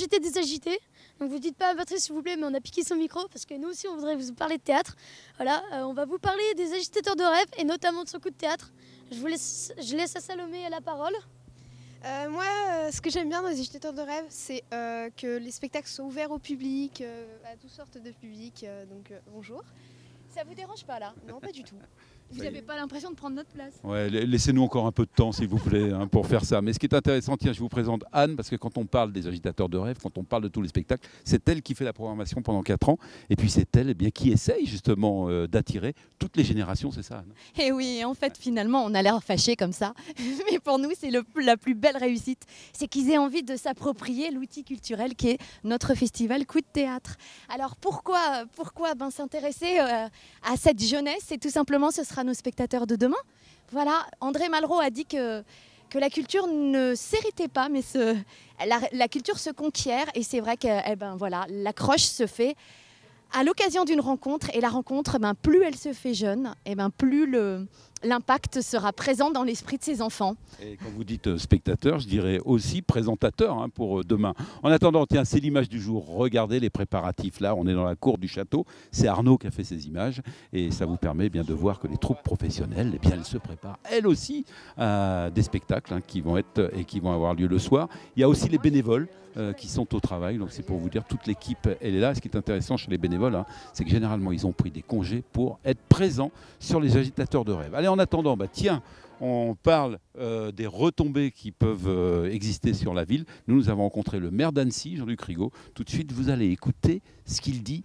invité des agités. Donc vous dites pas à Patrice s'il vous plaît, mais on a piqué son micro parce que nous aussi on voudrait vous parler de théâtre. Voilà, on va vous parler des agitateurs de rêve et notamment de son coup de théâtre. Je laisse à Salomé la parole. Moi, ce que j'aime bien dans les agitateurs de rêve, c'est que les spectacles sont ouverts au public, à toutes sortes de publics. Donc bonjour. Ça vous dérange pas là? Non, pas du tout. Vous n'avez pas l'impression de prendre notre place? Ouais, laissez-nous encore un peu de temps, s'il vous plaît, hein, pour faire ça. Mais ce qui est intéressant, tiens, je vous présente Anne, parce que quand on parle des agitateurs de rêve, quand on parle de tous les spectacles, c'est elle qui fait la programmation pendant 4 ans. Et puis c'est elle qui essaye justement d'attirer toutes les générations, c'est ça, Anne? Et oui, en fait, finalement, on a l'air fâché comme ça. Mais pour nous, c'est la plus belle réussite. C'est qu'ils aient envie de s'approprier l'outil culturel qui est notre festival Coup de théâtre. Alors pourquoi s'intéresser à cette jeunesse? C'est tout simplement, ce sera nos spectateurs de demain. Voilà, André Malraux a dit que la culture ne s'héritait pas, mais la culture se conquiert. Et c'est vrai que voilà, l'accroche se fait à l'occasion d'une rencontre. Et la rencontre, plus elle se fait jeune, plus l'impact sera présent dans l'esprit de ses enfants. Et quand vous dites spectateur, je dirais aussi présentateur pour demain. En attendant, tiens, c'est l'image du jour. Regardez les préparatifs. Là, on est dans la cour du château. C'est Arnaud qui a fait ces images. Et ça vous permet bien de voir que les troupes professionnelles, elles se préparent, elles aussi, à des spectacles qui vont avoir lieu le soir. Il y a aussi les bénévoles qui sont au travail. Donc c'est pour vous dire, toute l'équipe, elle est là. Ce qui est intéressant chez les bénévoles, c'est que généralement, ils ont pris des congés pour être présents sur les agitateurs de rêve. Allez, en attendant, tiens, on parle des retombées qui peuvent exister sur la ville. Nous avons rencontré le maire d'Annecy, Jean-Luc Rigaud. Tout de suite, vous allez écouter ce qu'il dit.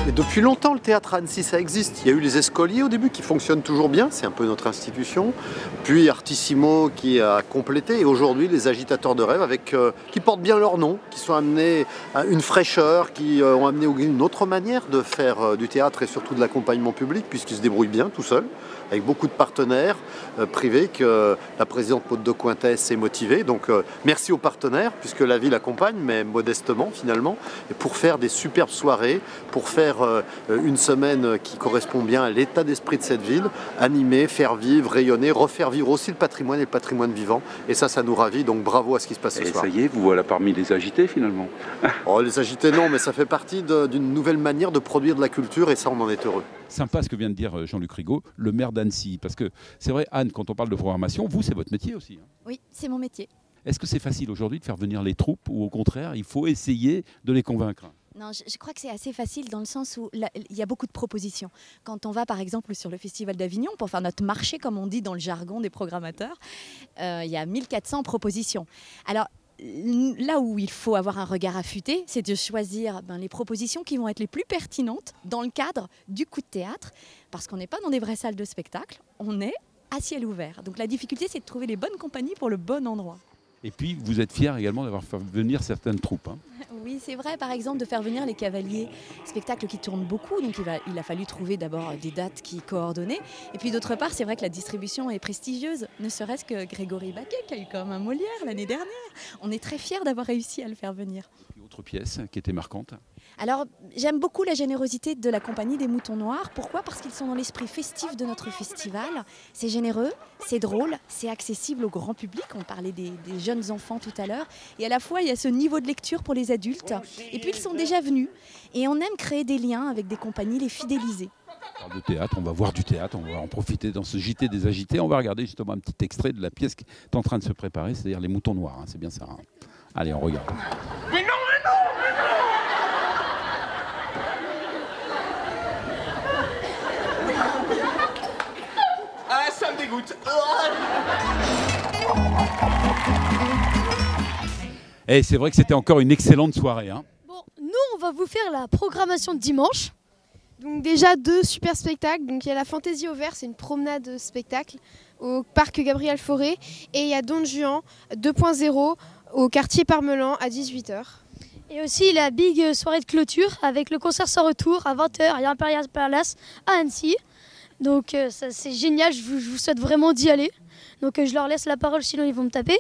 Et depuis longtemps, le théâtre à Annecy, ça existe. Il y a eu les Escoliers au début qui fonctionnent toujours bien, c'est un peu notre institution. Puis Artissimo qui a complété. Et aujourd'hui, les agitateurs de rêve qui portent bien leur nom, qui sont amenés à une fraîcheur, qui ont amené une autre manière de faire du théâtre et surtout de l'accompagnement public, puisqu'ils se débrouillent bien tout seuls, avec beaucoup de partenaires privés que la présidente Maud de Cointès s'est motivée. Donc merci aux partenaires, puisque la ville accompagne, mais modestement finalement, et pour faire des superbes soirées, pour faire une semaine qui correspond bien à l'état d'esprit de cette ville, animer, faire vivre, rayonner, refaire vivre aussi le patrimoine et le patrimoine vivant. Et ça nous ravit, donc bravo à ce qui se passe ce soir. Et ça y est, vous voilà parmi les agités finalement. Oh, les agités non, mais ça fait partie d'une nouvelle manière de produire de la culture et ça on en est heureux. Sympa ce que vient de dire Jean-Luc Rigaud, le maire d'Annecy. Parce que c'est vrai, Anne, quand on parle de programmation, vous, c'est votre métier aussi. Oui, c'est mon métier. Est-ce que c'est facile aujourd'hui de faire venir les troupes ou au contraire, il faut essayer de les convaincre? Non, je crois que c'est assez facile dans le sens où il y a beaucoup de propositions. Quand on va par exemple sur le Festival d'Avignon pour faire notre marché, comme on dit dans le jargon des programmateurs, il y a 1400 propositions. Alors, là où il faut avoir un regard affûté, c'est de choisir les propositions qui vont être les plus pertinentes dans le cadre du coup de théâtre, parce qu'on n'est pas dans des vraies salles de spectacle, on est à ciel ouvert. Donc la difficulté, c'est de trouver les bonnes compagnies pour le bon endroit. Et puis, vous êtes fiers également d'avoir fait venir certaines troupes. Oui, c'est vrai, par exemple, de faire venir les Cavaliers, spectacle qui tourne beaucoup, donc il a fallu trouver d'abord des dates qui coordonnaient. Et puis d'autre part, c'est vrai que la distribution est prestigieuse, ne serait-ce que Grégory Baquet, qui a eu quand même un Molière l'année dernière. On est très fiers d'avoir réussi à le faire venir. Et puis, autre pièce qui était marquante? Alors, j'aime beaucoup la générosité de la compagnie des Moutons Noirs. Pourquoi? Parce qu'ils sont dans l'esprit festif de notre festival. C'est généreux, c'est drôle, c'est accessible au grand public. On parlait des jeunes enfants tout à l'heure. Et à la fois, il y a ce niveau de lecture pour les adultes. Et puis, ils sont déjà venus. Et on aime créer des liens avec des compagnies, les fidéliser. On parle de théâtre, on va voir du théâtre, on va en profiter dans ce JT des agités. On va regarder justement un petit extrait de la pièce qui est en train de se préparer, c'est-à-dire les Moutons Noirs. C'est bien ça. Allez, on regarde. Mais non, mais non, mais non! Ah, ça me dégoûte. Et c'est vrai que c'était encore une excellente soirée. Bon, nous, on va vous faire la programmation de dimanche. Donc déjà 2 super spectacles. Donc il y a la Fantaisie au Vert, c'est une promenade spectacle au parc Gabriel Fauré. Et il y a Don Juan 2.0 au quartier Parmelan à 18h. Et aussi la big soirée de clôture avec le concert sans retour à 20h à l'Imperial Palace à Annecy. Donc c'est génial, je vous souhaite vraiment d'y aller. Donc je leur laisse la parole, sinon ils vont me taper.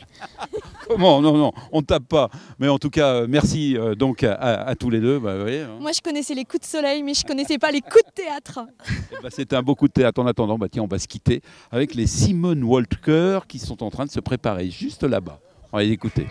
Comment? Non, on ne tape pas. Mais en tout cas, merci donc à tous les deux. Voyez, Moi, je connaissais les coups de soleil, mais je ne connaissais pas les coups de théâtre. C'était un beau coup de théâtre. En attendant, tiens, on va se quitter avec les Simone Walker qui sont en train de se préparer juste là-bas. On va les écouter.